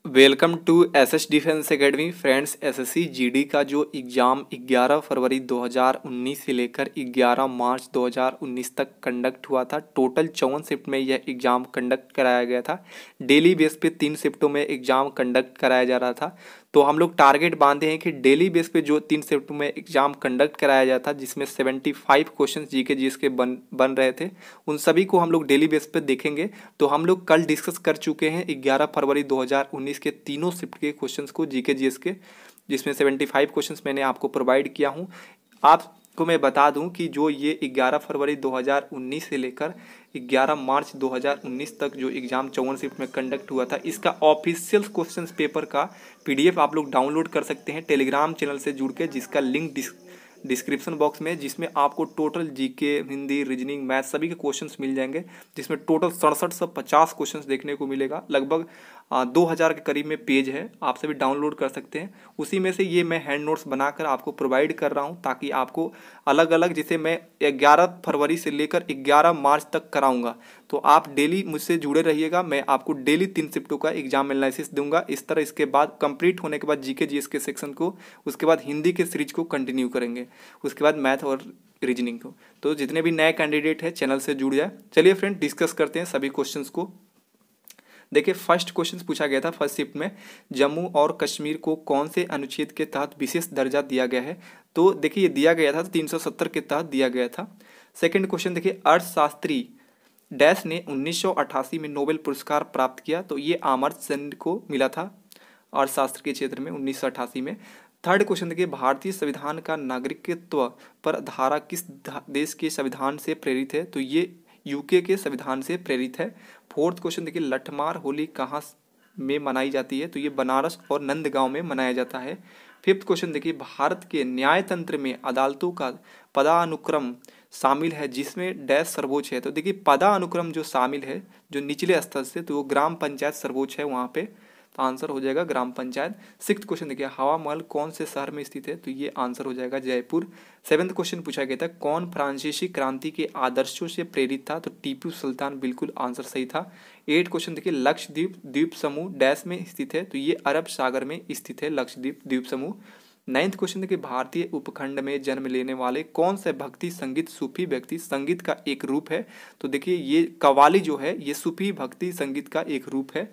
Welcome to SS defence academy friends. SSC GD का जो exam 11 फरवरी 2019 से लेकर 11 मार्च 2019 तक कंडक्ट हुआ था। टोटल 54 शिफ्ट में यह एग्ज़ाम कंडक्ट कराया गया था। डेली बेस पे 3 शिफ्टों में एग्ज़ाम कंडक्ट कराया जा रहा था। तो हम लोग टारगेट बांधे हैं कि डेली बेस पे जो 3 शिफ्ट में एग्ज़ाम कंडक्ट कराया जाता जिसमें 75 क्वेश्चन जीके जीएस के बन रहे थे, उन सभी को हम लोग डेली बेस पे देखेंगे। तो हम लोग कल डिस्कस कर चुके हैं 11 फरवरी 2019 के तीनों शिफ्ट के क्वेश्चंस को जीके जीएस के, जिसमें 75 क्वेश्चंस मैंने आपको प्रोवाइड किया हूं। आपको मैं बता दूं कि जो ये 11 फरवरी 2019 से लेकर 11 मार्च 2019 तक जो एग्ज़ाम 54 शिफ्ट में कंडक्ट हुआ था, इसका ऑफिशियल क्वेश्चंस पेपर का पीडीएफ आप लोग डाउनलोड कर सकते हैं टेलीग्राम चैनल से जुड़ के, जिसका लिंक डिस्क्रिप्शन बॉक्स में, जिसमें आपको total GK, Hindi, reasoning, math सभी के क्वेश्चंस मिल जाएंगे, जिसमें टोटल 6750 क्वेश्चंस देखने को मिलेगा। लगभग 2000 के करीब में पेज है, आप सभी डाउनलोड कर सकते हैं। उसी में से ये मैं हैंड नोट्स बनाकर आपको प्रोवाइड कर रहा हूँ, ताकि आपको अलग अलग, जैसे मैं 11 फरवरी से लेकर 11 मार्च तक कराऊंगा, तो आप डेली मुझसे जुड़े रहिएगा। मैं आपको डेली 3 शिफ्टों का एग्जाम एनालिसिस दूंगा इस तरह। इसके बाद कंप्लीट होने के बाद जीके जीएस के सेक्शन को, उसके बाद हिंदी के सीरीज को कंटिन्यू करेंगे, उसके बाद मैथ और रीजनिंग को। तो जितने भी नए कैंडिडेट हैं चैनल से जुड़ जाए। चलिए फ्रेंड, डिस्कस करते हैं सभी क्वेश्चंस को। देखिए, फर्स्ट क्वेश्चन पूछा गया था फर्स्ट शिफ्ट में, जम्मू और कश्मीर को कौन से अनुच्छेद के तहत विशेष दर्जा दिया गया है। तो देखिए, ये दिया गया था 370 के तहत दिया गया था। सेकंड क्वेश्चन देखिए, अर्थशास्त्री डैश ने 1988 में नोबेल पुरस्कार प्राप्त किया। तो ये अमर्त्य सेन को मिला था अर्थशास्त्र के क्षेत्र में 1988 में। थर्ड क्वेश्चन देखिए, भारतीय संविधान का नागरिकत्व पर धारा किस देश के संविधान से प्रेरित है। तो ये यूके के संविधान से प्रेरित है। फोर्थ क्वेश्चन देखिए, लठमार होली कहाँ में मनाई जाती है। तो ये बनारस और नंदगांव में मनाया जाता है। फिफ्थ क्वेश्चन देखिए, भारत के न्यायतंत्र में अदालतों का पदानुक्रम शामिल है जिसमें डैश सर्वोच्च है। तो देखिए, पदानुक्रम जो शामिल है जो निचले स्तर से, तो वो ग्राम पंचायत सर्वोच्च है वहाँ पे, तो आंसर हो जाएगा ग्राम पंचायत। सिक्स्थ क्वेश्चन देखिए, हवा महल कौन से शहर में स्थित है। तो ये आंसर हो जाएगा जयपुर। सेवेंथ क्वेश्चन पूछा गया था, कौन फ्रांसीसी क्रांति के आदर्शों से प्रेरित था। तो टीपू सुल्तान, बिल्कुल आंसर सही था। एट क्वेश्चन देखिए, लक्षद्वीप द्वीप समूह डैश में स्थित है। तो ये अरब सागर में स्थित है लक्षद्वीप द्वीप समूह। नाइन्थ क्वेश्चन देखिए, भारतीय उपखंड में जन्म लेने वाले कौन से भक्ति संगीत सूफी व्यक्ति संगीत का एक रूप है। तो देखिए, ये कव्वाली जो है ये सूफी भक्ति संगीत का एक रूप है।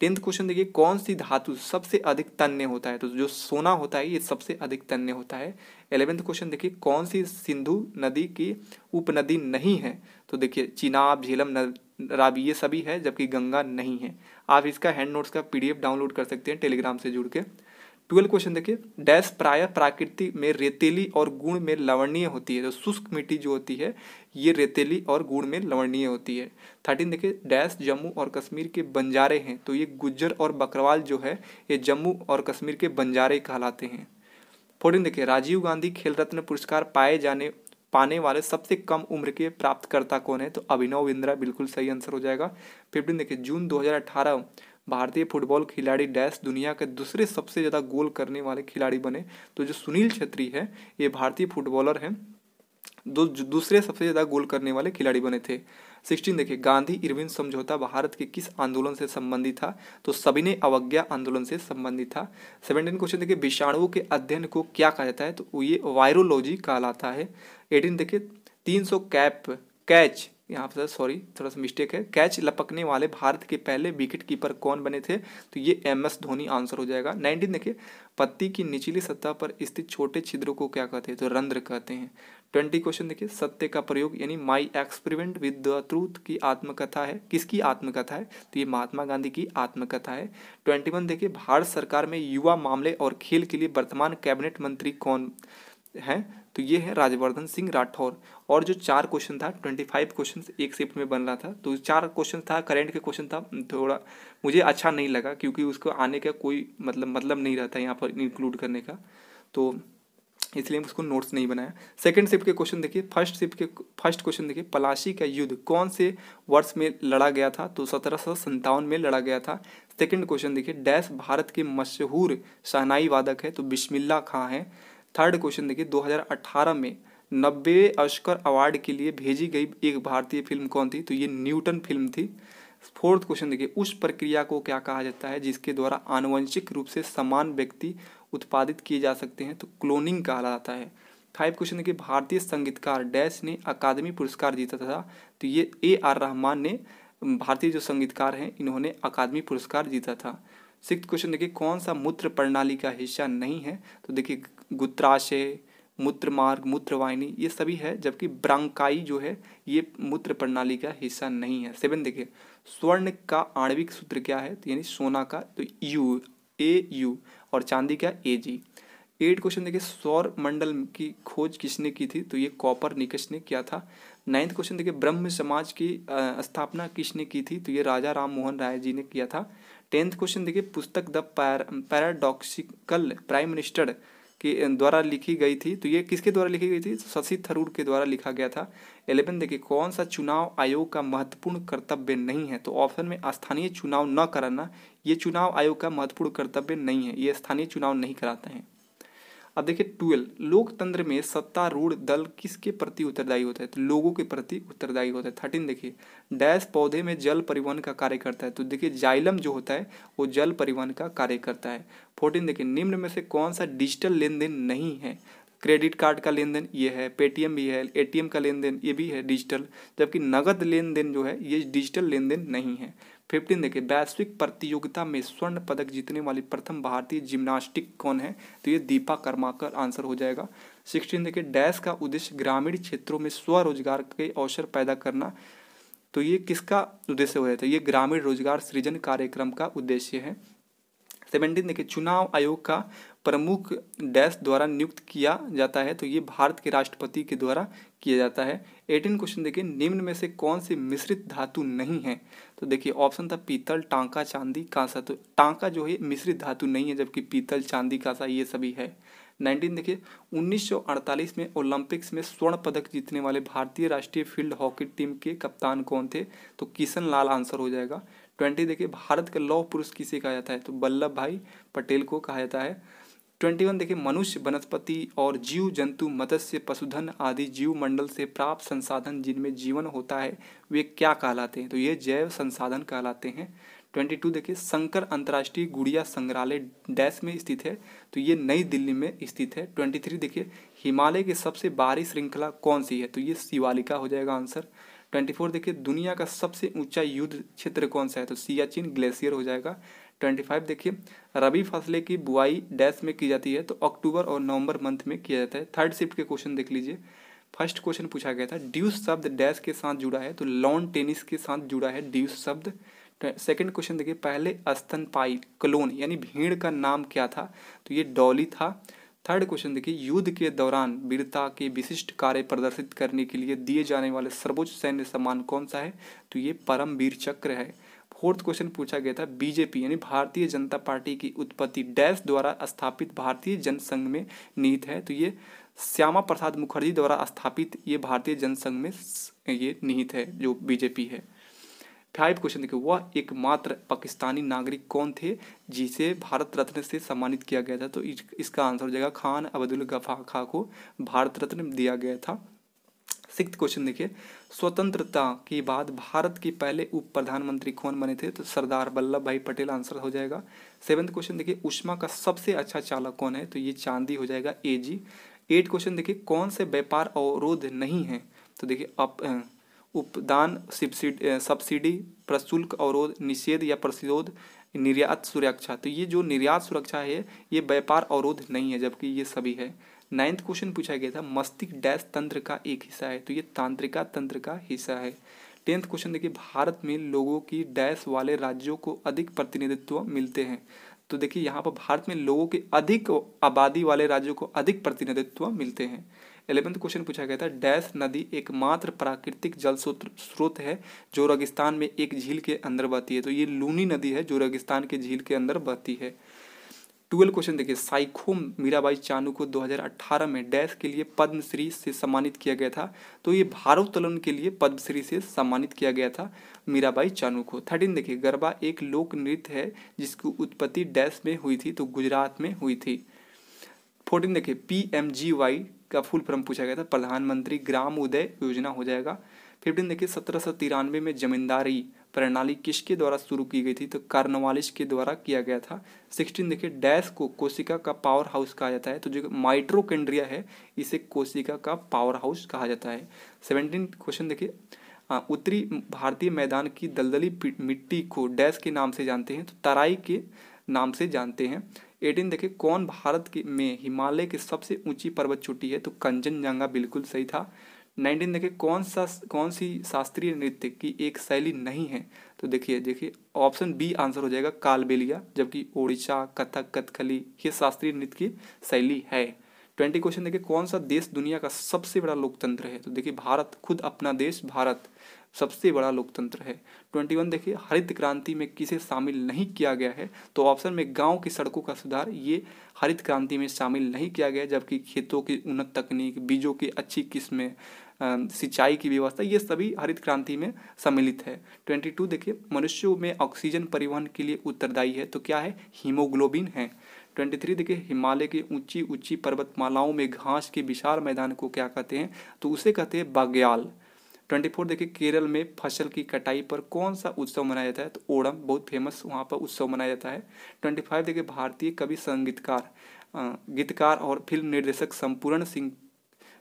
टेंथ क्वेश्चन देखिए, कौन सी धातु सबसे अधिक तन्य होता है। तो जो सोना होता है ये सबसे अधिक तन्य होता है। 11वें क्वेश्चन देखिए, कौन सी सिंधु नदी की उपनदी नहीं है। तो देखिए, चिनाब, झेलम, रावी ये सभी है, जबकि गंगा नहीं है। आप इसका हैंड नोट्स का पीडीएफ डाउनलोड कर सकते हैं टेलीग्राम से जुड़ के। 12 क्वेश्चन देखिए, डैश प्रायः प्रकृति में रेतीली और गुण में लवणीय होती है। तो शुष्क मिट्टी जो होती है ये रेतीली और गुण में लवणीय होती है। 13 देखिए, डैश जम्मू और कश्मीर के बंजारे हैं। तो ये गुज्जर और बकरवाल जो है ये जम्मू और कश्मीर के बंजारे कहलाते हैं। 14 देखिए, राजीव गांधी खेल रत्न पुरस्कार पाने वाले सबसे कम उम्र के प्राप्तकर्ता कौन है। तो अभिनव बिंद्रा, बिल्कुल सही आंसर हो जाएगा। 15 देखिए, जून 2018 भारतीय फुटबॉल खिलाड़ी डैश दुनिया के दूसरे सबसे ज़्यादा गोल करने वाले खिलाड़ी बने। तो जो सुनील छेत्री है ये भारतीय फुटबॉलर हैं, दूसरे सबसे ज़्यादा गोल करने वाले खिलाड़ी बने थे। 16 देखिए, गांधी इरविन समझौता भारत के किस आंदोलन से संबंधित था। तो सविनय अवज्ञा आंदोलन से संबंधित था। 17 क्वेश्चन देखिए, विषाणुओं के अध्ययन को क्या कहा जाता है। तो ये वायरोलॉजी कहलाता है। 18 देखिए, 300 कैच, यहाँ पर सॉरी थोड़ा सा मिस्टेक है, कैच लपकने वाले भारत के पहले विकेट कीपर कौन बने थे। तो ये MS धोनी आंसर हो जाएगा। 19 देखिए, पत्ती की निचली सतह पर स्थित छोटे छिद्रों को क्या कहते हैं। तो रंध्र कहते हैं। 20 क्वेश्चन देखिए, सत्य का प्रयोग यानी my experiment with the truth की आत्मकथा है, किसकी आत्मकथा है। तो ये महात्मा गांधी की आत्मकथा है। 21 देखिए, भारत सरकार में युवा मामले और खेल के लिए वर्तमान कैबिनेट मंत्री कौन हैं। तो ये है राज्यवर्धन सिंह राठौर। और जो 4 क्वेश्चन था, 25 क्वेश्चन एक शिफ्ट में बन रहा था, तो 4 क्वेश्चन था, करेंट के क्वेश्चन था, थोड़ा मुझे अच्छा नहीं लगा क्योंकि उसको आने का कोई मतलब नहीं रहता यहाँ पर इंक्लूड करने का, तो इसलिए उसको नोट्स नहीं बनाया। सेकंड शिफ्ट के क्वेश्चन देखिए, फर्स्ट क्वेश्चन देखिए, पलाशी का युद्ध कौन से वर्ष में लड़ा गया था। तो 1757 में लड़ा गया था। सेकंड क्वेश्चन देखिए, डैश भारत के मशहूर शहनाई वादक है। तो बिस्मिल्लाह खां है। थर्ड क्वेश्चन देखिए, 2018 में 90वें ऑस्कर अवार्ड के लिए भेजी गई एक भारतीय फिल्म कौन थी। तो ये न्यूटन फिल्म थी। फोर्थ क्वेश्चन देखिए, उस प्रक्रिया को क्या कहा जाता है जिसके द्वारा आनुवंशिक रूप से समान व्यक्ति उत्पादित किए जा सकते हैं, तो क्लोनिंग कहा जाता है। 5 क्वेश्चन देखिए, भारतीय संगीतकार डैश ने अकादमी पुरस्कार जीता था, तो ये AR रहमान ने, भारतीय जो संगीतकार हैं इन्होंने अकादमी पुरस्कार जीता था। 6 क्वेश्चन देखिए, कौन सा मूत्र प्रणाली का हिस्सा नहीं है, तो देखिए मूत्राशय, मूत्र मार्ग, मूत्रवाहिनी ये सभी है, जबकि ब्रांकाई जो है ये मूत्र प्रणाली का हिस्सा नहीं है। 7 देखिए, स्वर्ण का आणविक सूत्र क्या है, तो यानी सोना का तो AU और चांदी का AG। 8 क्वेश्चन देखिए, सौर मंडल की खोज किसने की थी, तो ये कॉपरनिकस ने किया था। 9th क्वेश्चन देखिए, ब्रह्म समाज की स्थापना किसने की थी, तो ये राजा राम मोहन राय जी ने किया था। 10th क्वेश्चन देखिए, पुस्तक द पैराडॉक्सिकल प्राइम मिनिस्टर के द्वारा लिखी गई थी, तो ये किसके द्वारा लिखी गई थी, शशि थरूर के द्वारा लिखा गया था। 11 देखिए, कौन सा चुनाव आयोग का महत्वपूर्ण कर्तव्य नहीं है, तो ऑप्शन में स्थानीय चुनाव न कराना, ये चुनाव आयोग का महत्वपूर्ण कर्तव्य नहीं है, ये स्थानीय चुनाव नहीं कराते हैं। अब देखिए 12, लोकतंत्र में सत्तारूढ़ दल किसके प्रति उत्तरदायी होता है, तो लोगों के प्रति उत्तरदायी होता है। 13 देखिए, डैश पौधे में जल परिवहन का कार्य करता है, तो देखिए जाइलम जो होता है वो जल परिवहन का कार्य करता है। 14 देखिए, निम्न में से कौन सा डिजिटल लेन देन नहीं है, क्रेडिट कार्ड का लेन देन ये है, पेटीएम भी है, ATM का लेन देन ये भी है डिजिटल, जबकि नगद लेन देन जो है ये डिजिटल लेन देन नहीं है। 15 देखिए, वैश्विक प्रतियोगिता में स्वर्ण पदक जीतने वाली प्रथम भारतीय जिम्नास्टिक कौन है, तो ये दीपा कर्माकर आंसर हो जाएगा। 16 देखिए, डैश का उद्देश्य ग्रामीण क्षेत्रों में स्वरोजगार के अवसर पैदा करना, तो ये किसका उद्देश्य हो जाता है, ये ग्रामीण रोजगार सृजन कार्यक्रम का उद्देश्य है। 17 देखिए, चुनाव आयोग का प्रमुख डैश द्वारा नियुक्त किया जाता है, तो ये भारत के राष्ट्रपति के द्वारा किया जाता है। 18 क्वेश्चन देखिए, निम्न में से कौन सी मिश्रित धातु नहीं है, तो देखिए ऑप्शन था पीतल, टांका, चांदी, कांसा, तो टांका जो है मिश्रित धातु नहीं है, जबकि पीतल, चांदी, कांसा ये सभी है। 19 देखिए, 1948 में ओलंपिक्स में स्वर्ण पदक जीतने वाले भारतीय राष्ट्रीय फील्ड हॉकी टीम के कप्तान कौन थे, तो किशन लाल आंसर हो जाएगा। 20 देखिए, भारत का लौह पुरुष किसे कहा जाता है, तो वल्लभ भाई पटेल को कहा जाता है। 21 देखिए, मनुष्य, वनस्पति और जीव जंतु, मत्स्य, पशुधन आदि जीव मंडल से प्राप्त संसाधन जिनमें जीवन होता है वे क्या कहलाते हैं, तो ये जैव संसाधन कहलाते हैं। 22 देखिए, शंकर अंतर्राष्ट्रीय गुड़िया संग्रहालय डैश में स्थित है, तो ये नई दिल्ली में स्थित है। 23 देखिए, हिमालय की सबसे बाहरी श्रृंखला कौन सी है, तो ये शिवालिका हो जाएगा आंसर। 24 देखिए, दुनिया का सबसे ऊंचा युद्ध क्षेत्र कौन सा है, तो सियाचिन ग्लेशियर हो जाएगा। 25 देखिए, रबी फसलें की बुआई डैश में की जाती है, तो अक्टूबर और नवंबर मंथ में किया जाता है। थर्ड शिफ्ट के क्वेश्चन देख लीजिए। फर्स्ट क्वेश्चन पूछा गया था, ड्यूस शब्द डैश के साथ जुड़ा है, तो लॉन टेनिस के साथ जुड़ा है ड्यूस शब्द। सेकंड क्वेश्चन देखिए, पहले स्तनपायी क्लोन यानी भेड़ का नाम क्या था, तो ये डॉली था। थर्ड क्वेश्चन देखिए, युद्ध के दौरान वीरता के विशिष्ट कार्य प्रदर्शित करने के लिए दिए जाने वाले सर्वोच्च सैन्य सम्मान कौन सा है, तो ये परमवीर चक्र है। फोर्थ क्वेश्चन पूछा गया था, बीजेपी यानी भारतीय जनता पार्टी की उत्पत्ति डैश द्वारा स्थापित भारतीय जनसंघ में निहित है, तो ये श्यामा प्रसाद मुखर्जी द्वारा स्थापित ये भारतीय जनसंघ में ये निहित है जो बीजेपी है। 5 क्वेश्चन देखिए, वह एकमात्र पाकिस्तानी नागरिक कौन थे जिसे भारत रत्न से सम्मानित किया गया था, तो इसका आंसर हो जाएगा खान अब्दुल गफ्फार खां को भारत रत्न दिया गया था। 6th क्वेश्चन देखिए, स्वतंत्रता के बाद भारत के पहले उप प्रधानमंत्री कौन बने थे, तो सरदार वल्लभ भाई पटेल आंसर हो जाएगा। 7th क्वेश्चन देखिए, ऊष्मा का सबसे अच्छा चालक कौन है, तो ये चांदी हो जाएगा AG। 8 क्वेश्चन देखिए, कौन से व्यापार अवरोध नहीं है, तो देखिए उपदान, सब्सिडी, प्रशुल्क अवरोध, निषेध या प्रतिरोध, निर्यात सुरक्षा, तो ये जो निर्यात सुरक्षा है ये व्यापार अवरोध नहीं है, जबकि ये सभी है। 9th क्वेश्चन पूछा गया था, मस्तिष्क डैश तंत्र का एक हिस्सा है, तो ये तांत्रिका तंत्र का हिस्सा है। 10th क्वेश्चन देखिए, भारत में लोगों की डैश वाले राज्यों को अधिक प्रतिनिधित्व मिलते हैं, तो देखिए यहाँ पर भारत में लोगों के अधिक आबादी वाले राज्यों को अधिक प्रतिनिधित्व मिलते हैं। 11th क्वेश्चन पूछा गया था, डैश नदी एकमात्र प्राकृतिक जल स्रोत है जो रेगिस्तान में एक झील के अंदर बहती है, तो ये लूनी नदी है जो रेगिस्तान के झील के अंदर बहती है। 12 क्वेश्चन देखिए, साइखो मीराबाई चानू को 2018 में डैश के लिए पद्मश्री से सम्मानित किया गया था, तो ये भारोत्तोलन के लिए पद्मश्री से सम्मानित किया गया था मीराबाई चानू को। 13 देखिए, गरबा एक लोक नृत्य है जिसकी उत्पत्ति डैश में हुई थी, तो गुजरात में हुई थी। 14 देखिए, PMGY का फुल फॉर्म पूछा गया था, प्रधानमंत्री ग्राम उदय योजना हो जाएगा। 15 देखिए, 1793 में जमींदारी प्रणाली किसके द्वारा शुरू की गई थी? तो कार्नवालिस के द्वारा किया गया था। 16 देखिए, डैश को कोशिका का पावर हाउस कहा जाता है? तो जो माइटोकॉन्ड्रिया है इसे कोशिका का पावर हाउस कहा जाता है। 17 क्वेश्चन देखिए, उत्तरी भारतीय मैदान की दलदली मिट्टी को डैश के नाम से जानते हैं? तो तराई के नाम से जानते हैं। 18 देखिए, कौन भारत के में हिमालय की सबसे ऊंची पर्वत चोटी है? तो कंचनजंगा बिल्कुल सही था। 19 देखिए, कौन सी शास्त्रीय नृत्य की एक शैली नहीं है? तो देखिए ऑप्शन बी आंसर हो जाएगा, कालबेलिया, जबकि ओडिशा, कथक, कथकली ये शास्त्रीय नृत्य की शैली है। 20 क्वेश्चन देखिए, कौन सा देश दुनिया का सबसे बड़ा लोकतंत्र है? तो देखिए भारत, खुद अपना देश भारत सबसे बड़ा लोकतंत्र है। 21 देखिए, हरित क्रांति में किसे शामिल नहीं किया गया है? तो ऑप्शन में गांव की सड़कों का सुधार ये हरित क्रांति में शामिल नहीं किया गया, जबकि खेतों की उन्नत तकनीक, बीजों की अच्छी किस्में, सिंचाई की व्यवस्था ये सभी हरित क्रांति में सम्मिलित है। 22 देखिए, मनुष्यों में ऑक्सीजन परिवहन के लिए उत्तरदायी है? तो क्या है? हीमोग्लोबिन है। 23 देखिए, हिमालय की ऊंची ऊंची पर्वतमालाओं में घास के विशाल मैदान को क्या कहते हैं? तो उसे कहते हैं बाग्याल। 24 देखिए, केरल में फसल की कटाई पर कौन सा उत्सव मनाया जाता है? तो ओणम, बहुत फेमस वहाँ पर उत्सव मनाया जाता है। 25 देखिए, भारतीय कवि, संगीतकार, गीतकार और फिल्म निर्देशक संपूर्ण सिंह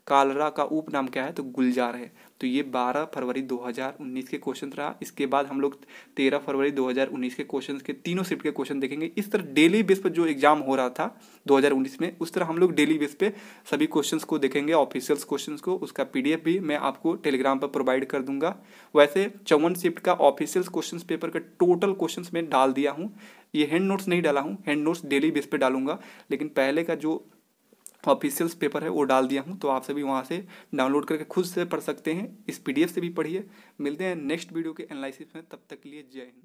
कालरा का उपनाम क्या है? तो गुलजार है। तो ये 12 फरवरी 2019 के क्वेश्चन रहा। इसके बाद हम लोग 13 फरवरी 2019 के क्वेश्चन के तीनों शिफ्ट के क्वेश्चन देखेंगे। इस तरह डेली बेस पर जो एग्जाम हो रहा था 2019 में, उस तरह हम लोग डेली बेस पे सभी क्वेश्चंस को देखेंगे, ऑफिशियल्स क्वेश्चंस को। उसका PDF भी मैं आपको टेलीग्राम पर प्रोवाइड कर दूंगा। वैसे 54 शिफ्ट का ऑफिशियल क्वेश्चन पेपर का टोटल क्वेश्चन में डाल दिया हूँ। ये हैंड नोट्स नहीं डाला हूँ, हैंड नोट्स डेली बेस पे डालूंगा, लेकिन पहले का जो ऑफिशियल्स पेपर है वो डाल दिया हूँ। तो आप सभी वहाँ से डाउनलोड करके खुद से पढ़ सकते हैं। इस PDF से भी पढ़िए। मिलते हैं नेक्स्ट वीडियो के एनालिसिस में, तब तक के लिए जय हिंद।